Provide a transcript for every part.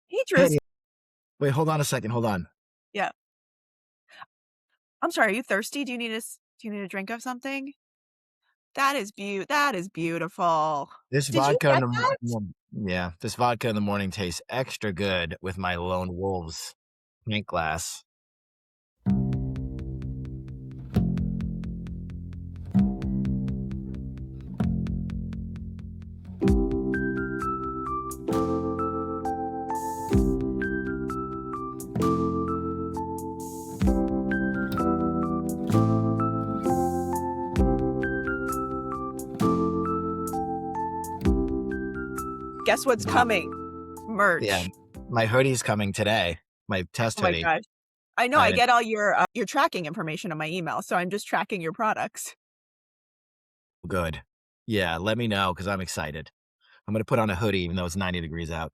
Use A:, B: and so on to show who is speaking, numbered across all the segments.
A: Hey, Drew.
B: Hey, wait, hold on a second. Hold on.
A: Yeah. I'm sorry. Are you thirsty? Do you need a drink of something? That is beautiful.
B: This
A: Did you
B: vodka in
A: get
B: the
A: that?
B: yeah, this vodka in the morning tastes extra good with my Lone Wolves pint glass.
A: Guess what's coming?
B: Yeah,
A: Merch.
B: my hoodie's coming today. My test
A: Oh my
B: hoodie.
A: gosh. I know
B: I
A: I
B: haven't
A: get all your tracking information on my email, so I'm just tracking your products.
B: good. Yeah, let me know because I'm excited. I'm gonna put on a hoodie even though it's 90 degrees out.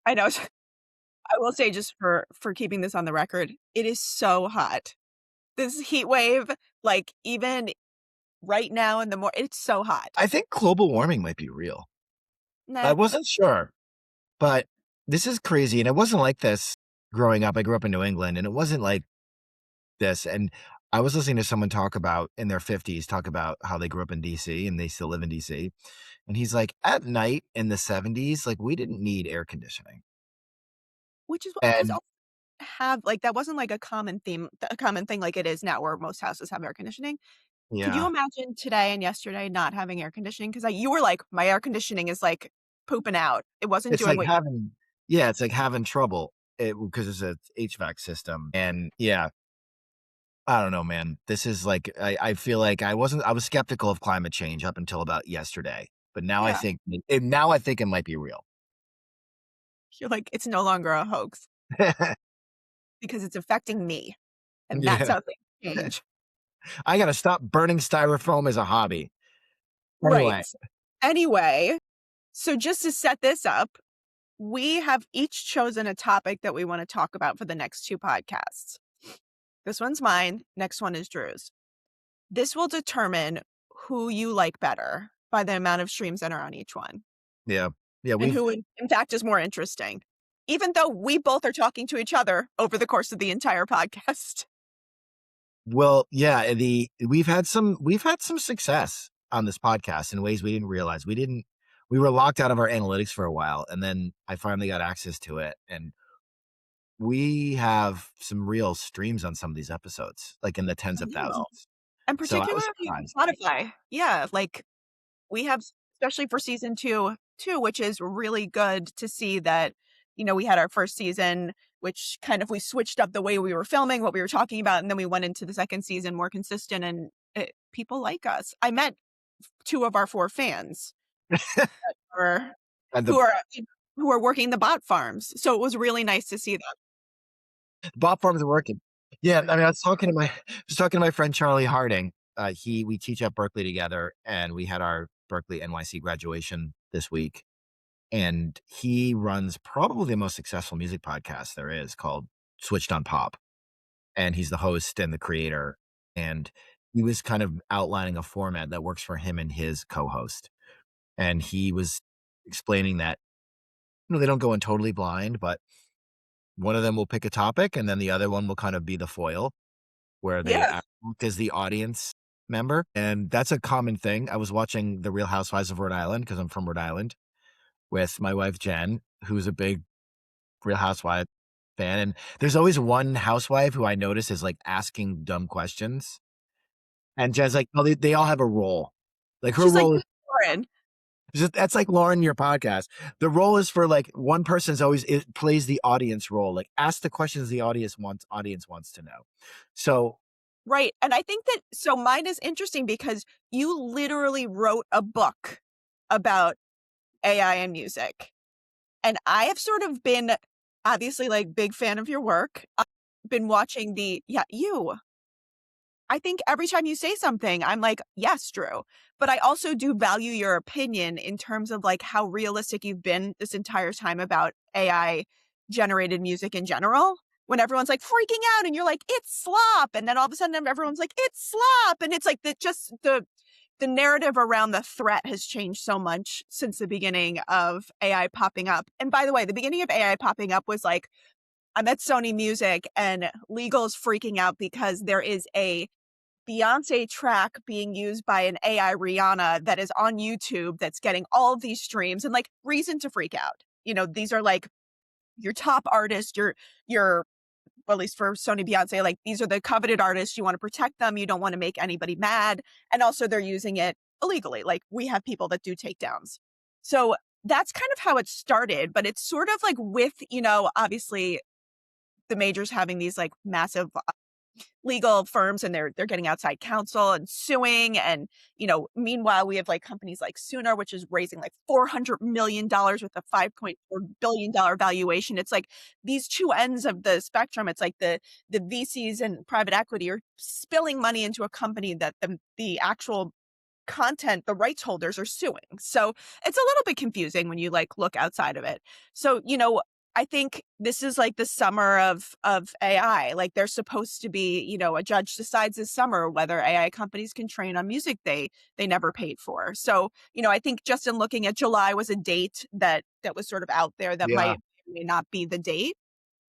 A: I know. I will say just for keeping this on the record, it is so hot. This heat wave, like even right now in the it's so hot.
B: I think global warming might be real. I
A: Nah.
B: wasn't sure, but this is crazy, and it wasn't like this growing up. I grew up in New England, and it wasn't like this. And I was listening to someone talk about in their 50s, talk about how they grew up in DC and they still live in DC. And he's like, at night in the 70s, like we didn't need air conditioning.
A: Which is what because
B: And
A: have like that wasn't like a common thing like it is now where most houses have air conditioning. Could you
B: yeah,
A: imagine today and yesterday not having air conditioning? Because you were like, "My air conditioning is, like, pooping out. It wasn't
B: it's
A: doing
B: like
A: what."
B: having, yeah, it's like having trouble because it's a HVAC system. And yeah, I don't know, man. This is like, I feel like I was skeptical of climate change up until about yesterday. But now
A: Yeah.
B: now I think it might be real.
A: You're like, "It's no longer a hoax because it's affecting me, and that's
B: Yeah.
A: how things change."
B: I got to stop burning styrofoam as a hobby.
A: Right.
B: Anyway,
A: Anyway, so just to set this up, we have each chosen a topic that we wanna talk about for the next 2 podcasts. This one's mine, next one is Drew's. This will determine who you like better by the amount of streams that are on each one,
B: yeah. Yeah,
A: and
B: we've
A: who in fact is more interesting, even though we both are talking to each other over the course of the entire podcast.
B: well, yeah, we've had some success on this podcast in ways we didn't realize. We were locked out of our analytics for a while, and then I finally got access to it, and we have some real streams on some of these episodes, like in the tens
A: I
B: of
A: know.
B: thousands.
A: And
B: So I was
A: particularly on
B: surprised.
A: Spotify. Yeah, like, we have especially for season 2 too, which is really good to see that, we had our first season, which kind of we switched up the way we were filming, what we were talking about, and then we went into the second season more consistent, and people like us. I met 2 of our 4 fans or
B: And
A: who are who are working the bot farms, so it was really nice to see them.
B: the bot farms are working. Yeah, I mean, I was talking to my friend Charlie Harding. We teach at Berkeley together, and we had our Berkeley NYC graduation this week. And he runs probably the most successful music podcast there is called Switched on Pop. And he's the host and the creator. And he was kind of outlining a format that works for him and his co-host. And he was explaining that, they don't go in totally blind, but one of them will pick a topic and then the other one will kind of be the foil where they
A: Yeah.
B: act as the audience member. And that's a common thing. I was watching The Real Housewives of Rhode Island because I'm from Rhode Island with my wife, Jen, who's a big Real Housewives fan, and there's always one housewife who I notice is, like, asking dumb questions, and Jen's like, "No, they all have a role." Like, her
A: She's like,
B: role is
A: "This is Lauren."
B: just that's like Lauren, your podcast. The role is for, like, one person's always it plays the audience role, like, ask the questions the audience wants to know. So,
A: Right, and I think that so mine is interesting because you literally wrote a book about AI and music, and I have sort of been obviously, like, big fan of your work. I've been watching you. I think every time you say something, I'm like, "Yes, Drew." But I also do value your opinion in terms of, like, how realistic you've been this entire time about AI generated music in general. When everyone's, like, freaking out and you're like, "It's slop," and then all of a sudden everyone's like, "It's slop," and it's like the the narrative around the threat has changed so much since the beginning of AI popping up. And by the way, the beginning of AI popping up was like, I'm at Sony Music and legal's freaking out because there is a Beyonce track being used by an AI Rihanna that is on YouTube that's getting all of these streams and like reason to freak out. These are like your top artists, your well, at least for Sony Beyonce, like these are the coveted artists. You want to protect them. You don't want to make anybody mad. And also they're using it illegally. Like we have people that do takedowns. So that's kind of how it started, but it's sort of like with, obviously the majors having these like massive legal firms and they're getting outside counsel and suing. And meanwhile we have like companies like Sooner, which is raising like $400 million with a $5.4 billion valuation. It's like these two ends of the spectrum. It's like the VCs and private equity are spilling money into a company that the actual content, the rights holders are suing. So it's a little bit confusing when you like look outside of it. So, I think this is like the summer of AI. Like there's supposed to be, a judge decides this summer whether AI companies can train on music they never paid for. So, I think just in looking at July was a date that was sort of out there that
B: Yeah.
A: may not be the date.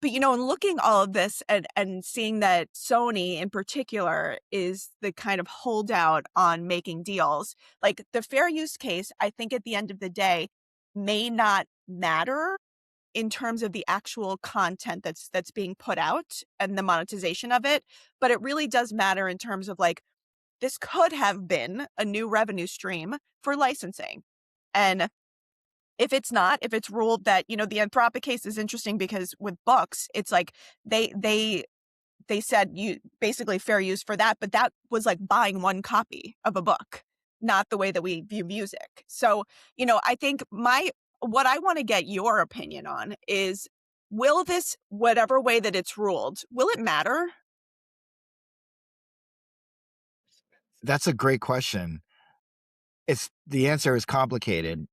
A: But, in looking all of this and seeing that Sony in particular is the kind of holdout on making deals, like the fair use case, I think at the end of the day may not matter in terms of the actual content that's being put out and the monetization of it, but it really does matter in terms of like this could have been a new revenue stream for licensing. And if it's not, if it's ruled that, the Anthropic case is interesting because with books, it's like they said you basically fair use for that, but that was like buying one copy of a book, not the way that we view music. So, I think what I want to get your opinion on is, will this, whatever way that it's ruled, will it matter?
B: That's a great question. The answer is complicated.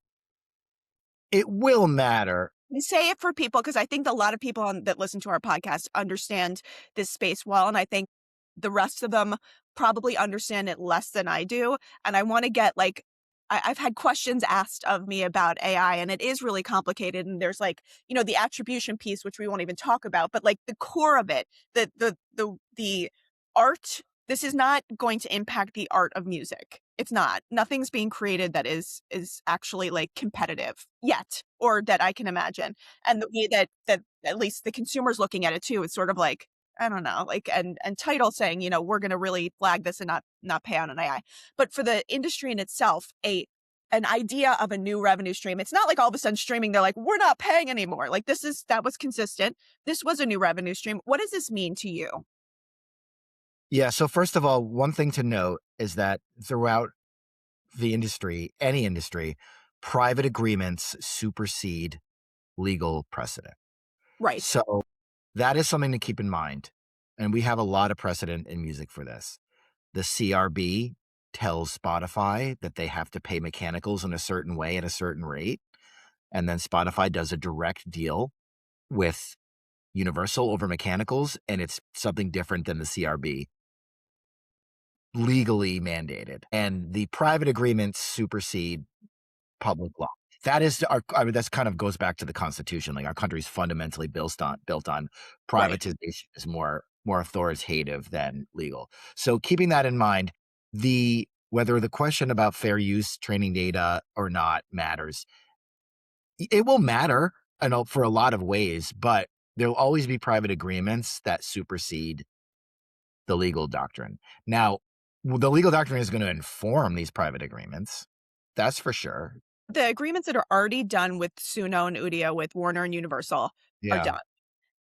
B: It will matter.
A: And say it for people, because I think a lot of people that listen to our podcast understand this space well. And I think the rest of them probably understand it less than I do. And I want to get like, I've had questions asked of me about AI, and it is really complicated. And there's like, the attribution piece, which we won't even talk about, but like the core of it, the art, this is not going to impact the art of music. It's not. Nothing's being created that is actually like competitive yet, or that I can imagine. And the way that at least the consumer's looking at it too, is sort of like, I don't know, like and title saying, we're gonna really flag this and not pay on an AI. But for the industry in itself, an idea of a new revenue stream, it's not like all of a sudden streaming, they're like, we're not paying anymore. Like that was consistent. This was a new revenue stream. What does this mean to you?
B: Yeah. So, first of all, one thing to note is that throughout the industry, any industry, private agreements supersede legal precedent.
A: Right.
B: So, that is something to keep in mind. And we have a lot of precedent in music for this. The CRB tells Spotify that they have to pay mechanicals in a certain way at a certain rate. And then Spotify does a direct deal with Universal over mechanicals, and it's something different than the CRB legally mandated. And the private agreements supersede public law. That is that's kind of goes back to the Constitution. Like our country's fundamentally built on
A: Right.
B: privatization is more authoritative than legal. So keeping that in mind, whether the question about fair use training data or not matters, it will matter, I know, for a lot of ways, but there'll always be private agreements that supersede the legal doctrine. Now, the legal doctrine is going to inform these private agreements. That's for sure.
A: The agreements that are already done with Suno and Udio, with Warner and Universal, are
B: Yeah.
A: done.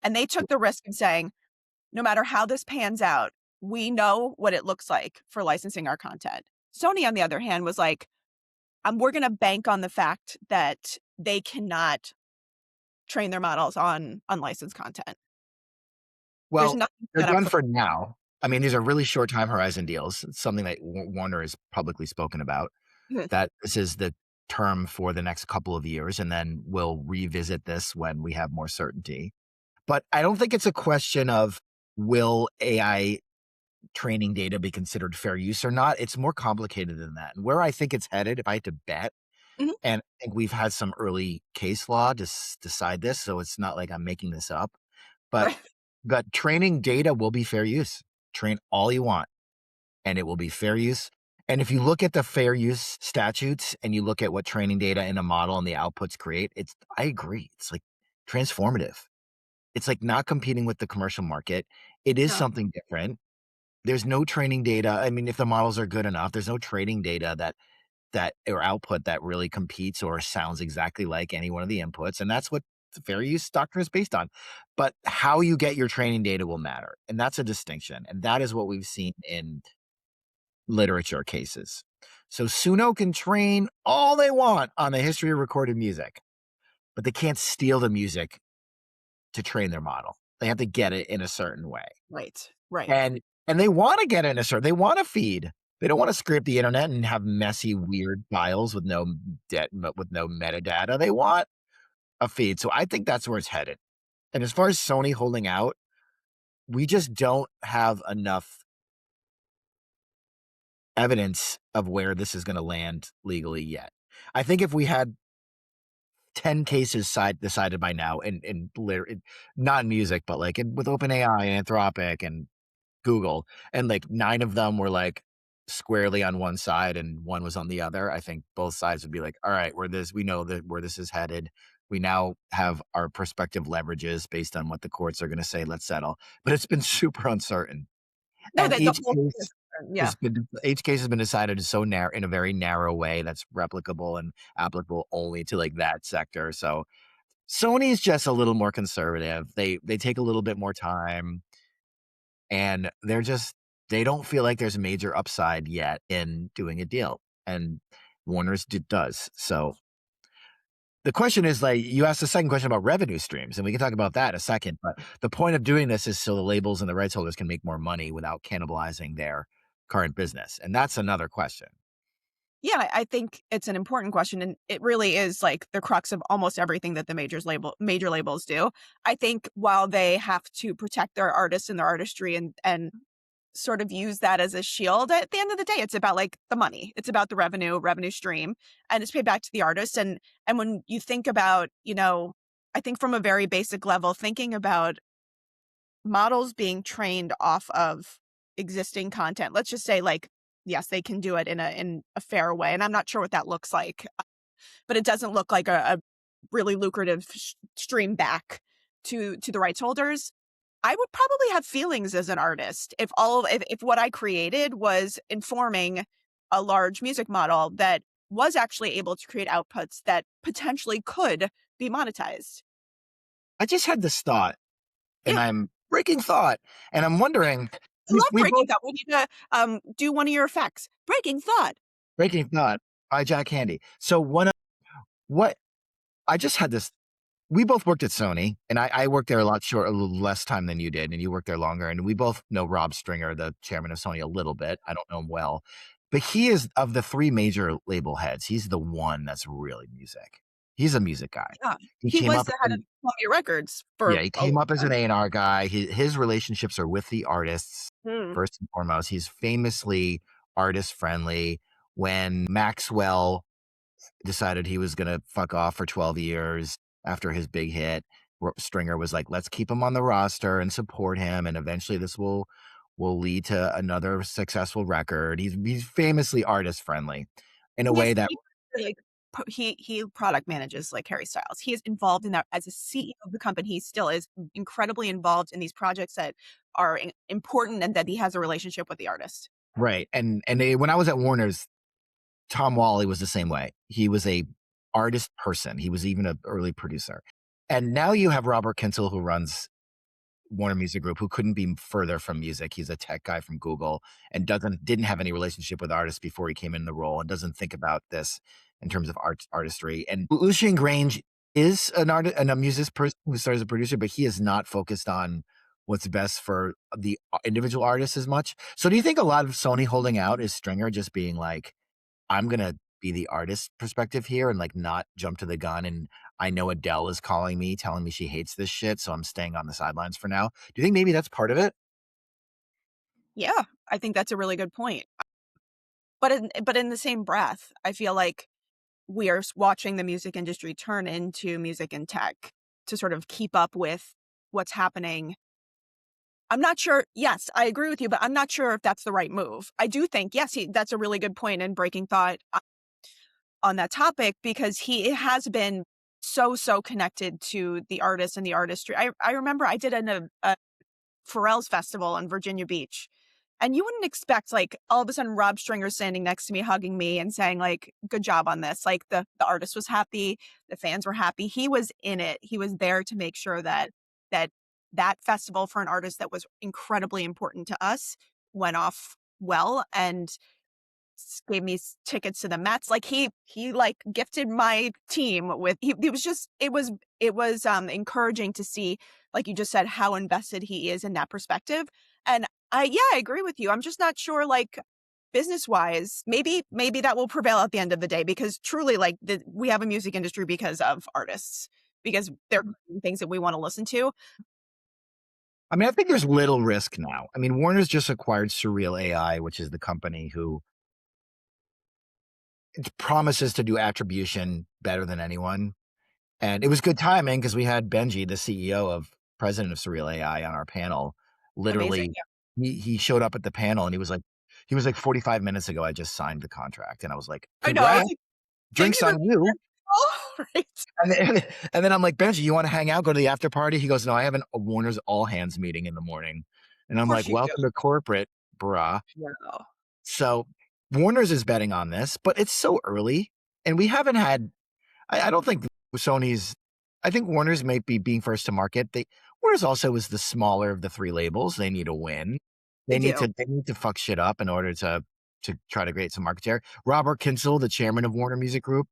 A: And they took the risk of saying, no matter how this pans out, we know what it looks like for licensing our content. Sony, on the other hand, was like, we're going to bank on the fact that they cannot train their models on unlicensed content. There's
B: Well,
A: nothing
B: they're
A: set up
B: done
A: for.
B: for now. I mean, these are really short time horizon deals. It's something that Warner has publicly spoken about,
A: Mhm.
B: that this is the term for the next couple of years, and then we'll revisit this when we have more certainty. But I don't think it's a question of will AI training data be considered fair use or not. It's more complicated than that. And where I think it's headed, if I had to bet,
A: Mhm.
B: and I think we've had some early case law to decide this, so it's not like I'm making this up, but
A: Right.
B: training data will be fair use. Train all you want, and it will be fair use. And if you look at the fair use statutes and you look at what training data in a model and the outputs create, it's I agree. It's like transformative. It's like not competing with the commercial market. It is
A: No.
B: something different. There's no training data. I mean, if the models are good enough, there's no training data that or output that really competes or sounds exactly like any one of the inputs. And that's what the fair use doctrine is based on. But how you get your training data will matter. And that's a distinction. And that is what we've seen in literature cases. So Suno can train all they want on the history of recorded music, but they can't steal the music to train their model. They have to get it in a certain way.
A: Right. Right.
B: And they want to get it in a certain they want to feed. They don't want to scrape the internet and have messy, weird files with with no metadata. They want a feed. So I think that's where it's headed. And as far as Sony holding out, we just don't have enough evidence of where this is going to land legally yet. I think if we had 10 cases decided by now not in music, but like with OpenAI and Anthropic and Google, and like 9 of them were like squarely on one side and one was on the other, I think both sides would be like, all right, we know that where this is headed. We now have our prospective leverages based on what the courts are going to say. Let's settle. But it's been super uncertain.
A: No,
B: And
A: that the whole thing is yeah.
B: each case has been decided so narrow in a very narrow way that's replicable and applicable only to like that sector. So Sony's just a little more conservative. They take a little bit more time and they don't feel like there's a major upside yet in doing a deal. And Warner's does. So the question is like you asked the second question about revenue streams, and we can talk about that in a second. But the point of doing this is so the labels and the rights holders can make more money without cannibalizing their current business. And that's another question.
A: Yeah, I think it's an important question, and it really is like the crux of almost everything that the major labels do. I think while they have to protect their artists and their artistry and sort of use that as a shield, at the end of the day, it's about like the money. It's about the revenue stream, and it's paid back to the artist. And when you think about, I think from a very basic level, thinking about models being trained off of existing content. Let's just say like, yes, they can do it in a fair way. And I'm not sure what that looks like, but it doesn't look like a really lucrative stream back to the rights holders. I would probably have feelings as an artist if what I created was informing a large music model that was actually able to create outputs that potentially could be monetized.
B: I just had this thought, and
A: Yeah.
B: I'm breaking thought, and I'm wondering,
A: I love
B: we
A: breaking
B: both
A: thought. We need to do one of your effects. Breaking thought.
B: breaking thought by Jack Handy. So what I just had this we both worked at Sony, and I worked there a little less time than you did, and you worked there longer. And we both know Rob Stringer, the chairman of Sony, a little bit. I don't know him well, but he is of the 3 major label heads. He's the one that's really music. He's a music guy.
A: Yeah.
B: He
A: He
B: came
A: was
B: up
A: the head of Columbia Records
B: yeah,
A: for
B: he
A: a
B: came
A: long
B: up as an
A: time.
B: A&R guy. His relationships are with the artists
A: Mm.
B: first and foremost. He's famously artist friendly. When Maxwell decided he was gonna fuck off for 12 years after his big hit, Stringer was like, "Let's keep him on the roster and support him, and eventually this will lead to another successful record." He's famously artist friendly in a
A: He is
B: way that
A: he like he product manages like Harry Styles. He is involved in that as a CEO of the company. He still is incredibly involved in these projects that are important and that he has a relationship with the artist.
B: right, when I was at Warner's, Tom Wally was the same way. He was a artist person. He was even an early producer. And now you have Robert Kinzel, who runs Warner Music Group, who couldn't be further from music. He's a tech guy from Google and didn't have any relationship with artists before he came in the role and doesn't think about this in terms of artistry. And Lucien Grange is an artist and a music person who started as a producer, but he is not focused on what's best for the individual artists as much. So do you think a lot of Sony holding out is Stringer just being like, I'm gonna be the artist perspective here and like not jump to the gun. And I know Adele is calling me, telling me she hates this shit, so I'm staying on the sidelines for now. Do you think maybe that's part of it?
A: Yeah. I think that's a really good point. But in the same breath, I feel like we are watching the music industry turn into music and tech to sort of keep up with what's happening. I'm not sure. Yes, I agree with you, but I'm not sure if that's the right move. I do think, yes, that's a really good point in breaking thought on that topic because he has been so connected to the artist and the artistry. I remember I did a Pharrell's festival in Virginia Beach. And you wouldn't expect, like, all of a sudden Rob Stringer standing next to me, hugging me and saying, like, "Good job on this." Like, the artist was happy, the fans were happy. He was in it. He was there to make sure that that festival for an artist that was incredibly important to us went off well, and gave me tickets to the Mets. Like he like gifted my team with he was just it was encouraging to see, like you just said, how invested he is in that perspective. And I agree with you. I'm just not sure, like, business wise, maybe that will prevail at the end of the day, because truly, like, we have a music industry because of artists, because they're creating things that we want to listen to.
B: I mean, I think there's little risk now. I mean, Warner's just acquired Surreal AI, which is the company who promises to do attribution better than anyone. And it was good timing because we had Benji, the CEO of president of Surreal AI, on our panel.
A: Amazing.
B: Literally, he showed up at the panel and he was like 45 minutes ago, I just signed the contract. And I was like,
A: I know. I was
B: congrats,
A: like, thank
B: drinks
A: you for
B: on you.
A: all right.
B: And then I'm like, Benji, you want to hang out, go to the after party? He goes, no, I have a Warner's all hands meeting in the morning. And
A: Of
B: I'm
A: course
B: like,
A: you do.
B: welcome to corporate, bruh.
A: No.
B: So Warner's is betting on this, but it's so early. And we haven't had, I don't think Sony's, I think Warner's might be being first to market. Warner's also is the smaller of the three labels. They need a win.
A: They do.
B: They need to fuck shit up in order to try to create some market share. Robert Kinsel, the chairman of Warner Music Group,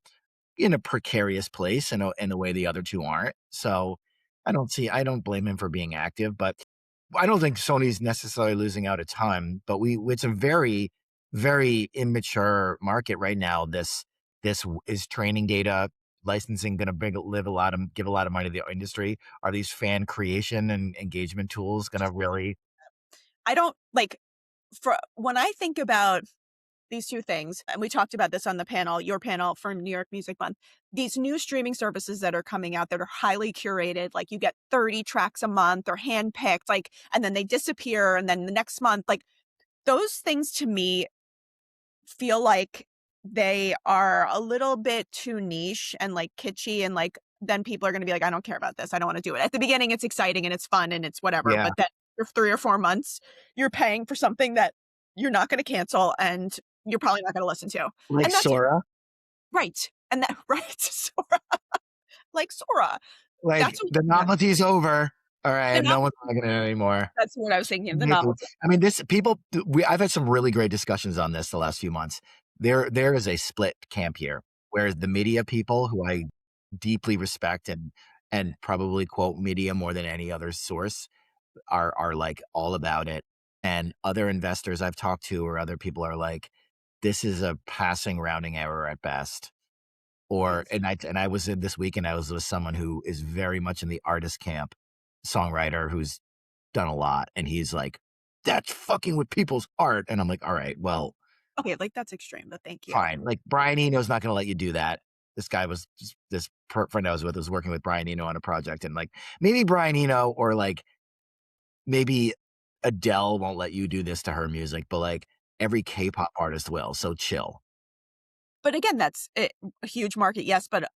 B: in a precarious place in a way the other two aren't. So I don't blame him for being active, but I don't think Sony's necessarily losing out a ton, but it's a very, very immature market right now. This is training data licensing going to give a lot of money to the industry. Are these fan creation and engagement tools going to really?
A: I don't like for when I think about these two things, and we talked about this on the panel, your panel for New York Music Month, these new streaming services that are coming out that are highly curated, like you get 30 tracks a month or handpicked, like, and then they disappear. And then the next month, like, those things to me feel like they are a little bit too niche and like kitschy, and like then people are going to be like, I don't care about this. I don't want to do it. At the beginning, it's exciting and it's fun and it's whatever.
B: Yeah,
A: But then for 3 or 4 months, you're paying for something that you're not going to cancel and you're probably not going to listen to.
B: like
A: And that's
B: Sora,
A: right. And that, right. Sora, like Sora.
B: like
A: That's what,
B: the
A: yeah,
B: novelty's over. All
A: the
B: right, no one's
A: novelty.
B: liking it anymore.
A: That's what I was thinking of, the
B: People-
A: novelty.
B: I mean, I've had some really great discussions on this the last few months. There is a split camp here, where the media people who I deeply respect and probably quote media more than any other source are like all about it. And other investors I've talked to or other people are like, this is a passing rounding error at best. Or
A: Yes.
B: and I was in this weekend, I was with someone who is very much in the artist camp, songwriter who's done a lot, and he's like, "That's fucking with people's art," and I'm like, "All right, well,
A: Okay. Like, that's extreme, but thank you.
B: fine." Like, Brian Eno's not gonna let you do that. This guy was this friend I was with was working with Brian Eno on a project, and, like, maybe Brian Eno or, like, maybe Adele won't let you do this to her music, but, like, every K-pop artist will, so chill.
A: But again, that's a huge market. Yes. But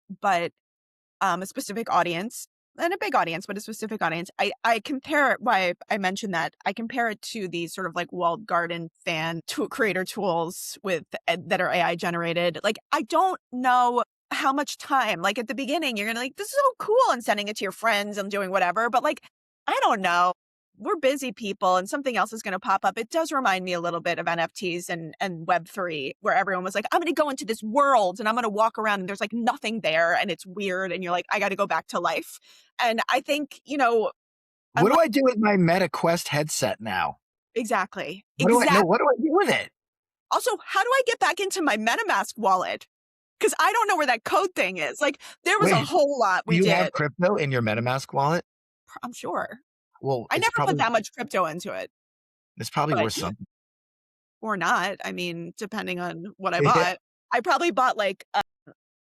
A: a specific audience and a big audience, but a specific audience. I compare it, why I mentioned that. I compare it to these sort of like walled garden fan tool creator tools with that are AI generated. Like, I don't know how much time, like at the beginning, you're going to like, this is so cool, and sending it to your friends and doing whatever. But like, I don't know. We're busy people and something else is going to pop up. It does remind me a little bit of NFTs and Web3, where everyone was like, I'm going to go into this world and I'm going to walk around and there's like nothing there and it's weird. And you're like, I got to go back to life. And I think,
B: What do
A: unless,
B: I do with my Meta Quest headset now?
A: exactly,
B: What do I do with it?
A: Also, how do I get back into my MetaMask wallet? Because I don't know where that code thing is. Like, there was a
B: Wait,
A: whole lot
B: do
A: we
B: you have
A: did.
B: crypto in your MetaMask wallet?
A: I'm sure.
B: Well,
A: I never put that much crypto into it,
B: it's probably
A: but
B: worth something.
A: or not. I mean, depending on what I
B: Yeah.
A: bought. I probably bought like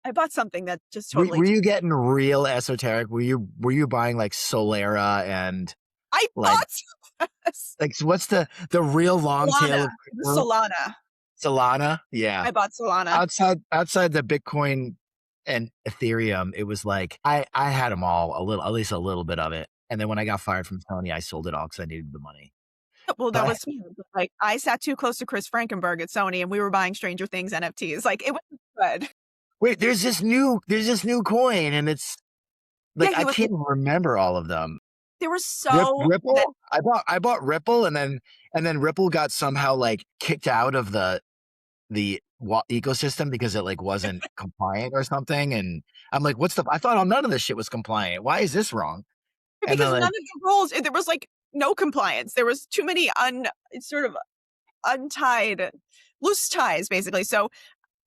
A: I bought something that just
B: Were
A: totally
B: you getting real esoteric? Were you buying like Solera and
A: I
B: like
A: bought
B: what's the real long tail
A: Solana.
B: of
A: It was
B: crypto?
A: Solana.
B: Solana? Yeah.
A: I bought Solana.
B: Outside the Bitcoin and Ethereum, it was like I had them all a little, at least a little bit of it. And then when I got fired from Sony, I sold it all because I needed the money.
A: Well, that
B: But
A: was smart, but, like, I sat too close to Chris Frankenberg at Sony, and we were buying Stranger Things NFTs, like, it was good.
B: wait, there's this new coin, and it's
A: Yeah,
B: like
A: he
B: I
A: was
B: can't even remember all of them.
A: there was so that
B: Ripple? I bought Ripple, and then Ripple got somehow like kicked out of the ecosystem because it like wasn't compliant or something. And I'm like, I thought none of this shit was compliant. Why is this wrong? And
A: because
B: then
A: none of
B: like,
A: the rules there was, like, no compliance. There was too many sort of untied loose ties, basically, so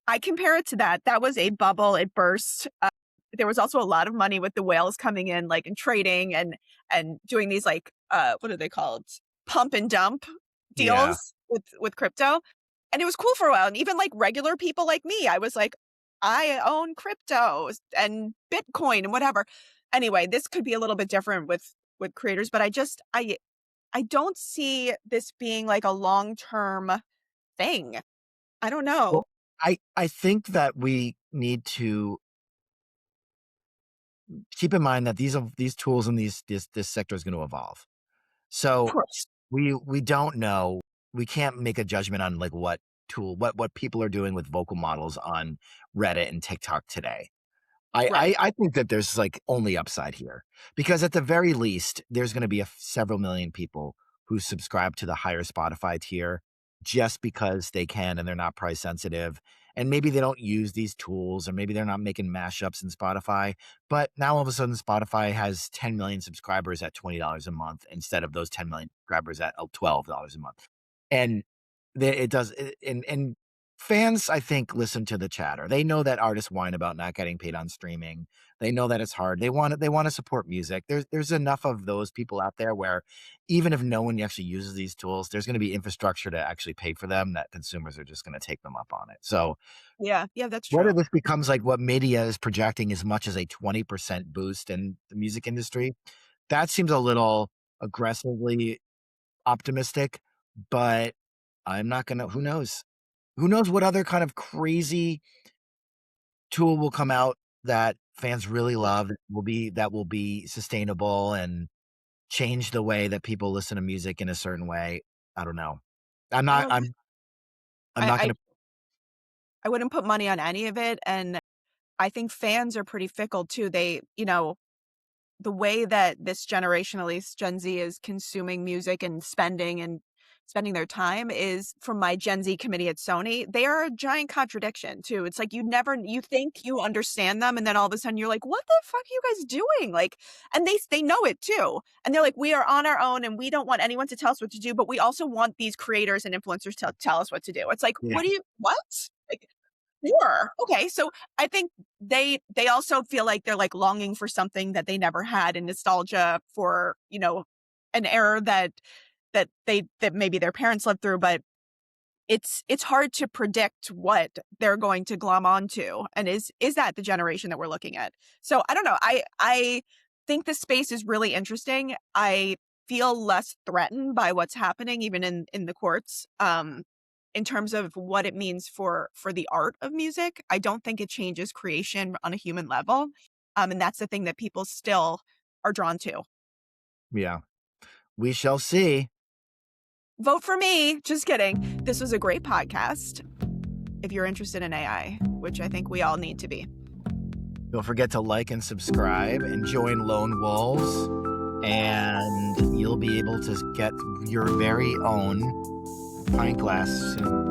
A: I compare it to that. That was a bubble, it burst. There was also a lot of money with the whales coming in, like, and trading and doing these, like, what are they called? Pump and dump
B: yeah,
A: deals with crypto, and it was cool for a while, and even, like, regular people like me, I was like, "I own cryptos and Bitcoin and whatever." Anyway, this could be a little bit different with creators, but I don't see this being, like, a long-term thing. I don't know.
B: well, I think that we need to keep in mind that these tools and this sector is going to evolve.
A: Of
B: So
A: course.
B: we don't know. We can't make a judgment on like what people are doing with vocal models on Reddit and TikTok today. I,
A: Right.
B: I I think that there's like only upside here because at the very least, there's going to be several million people who subscribe to the higher Spotify tier just because they can and they're not price sensitive. And maybe they don't use these tools or maybe they're not making mashups in Spotify. But now all of a sudden, Spotify has 10 million subscribers at $20 a month instead of those 10 million subscribers at $12 a month. And it does. And fans, I think, listen to the chatter. They know that artists whine about not getting paid on streaming. They know that it's hard. They want to support music. There's enough of those people out there where even if no one actually uses these tools, there's going to be infrastructure to actually pay for them that consumers are just going to take them up on it. So
A: Yeah, yeah, that's
B: whether
A: true.
B: this becomes like what media is projecting as much as a 20% boost in the music industry, that seems a little aggressively optimistic, but I'm not gonna who knows? Who knows what other kind of crazy tool will come out that fans really
A: Yeah.
B: love, that will be sustainable and change the way that people listen to music in a certain way. I don't know. I'm
A: I
B: not
A: don't
B: I'm
A: I
B: not
A: I
B: gonna
A: I wouldn't put money on any of it, and I think fans are pretty fickle too. The way that this generation, at least Gen Z, is consuming music and spending their time is from my Gen Z committee at Sony. They are a giant contradiction too. It's like you think you understand them, and then all of a sudden you're like, "What the fuck are you guys doing?" Like, and they know it too, and they're like, "We are on our own, and we don't want anyone to tell us what to do, but we also want these creators and influencers to tell us what to do." It's like,
B: Yeah.
A: what do you what? Like, sure. Okay, so I think they also feel like they're, like, longing for something that they never had and nostalgia for, an era that maybe their parents lived through, but it's hard to predict what they're going to glom onto, and is that the generation that we're looking at? So, I don't know, I think the space is really interesting. I feel less threatened by what's happening even in the courts, in terms of what it means for the art of music. I don't think it changes creation on a human level, and that's the thing that people still are drawn to.
B: Yeah. We shall see.
A: Vote for me. Just kidding. This was a great podcast if you're interested in AI, which I think we all need to be.
B: Don't forget to like and subscribe and join Lone Wolves, and you'll be able to get your very own pint glass soon.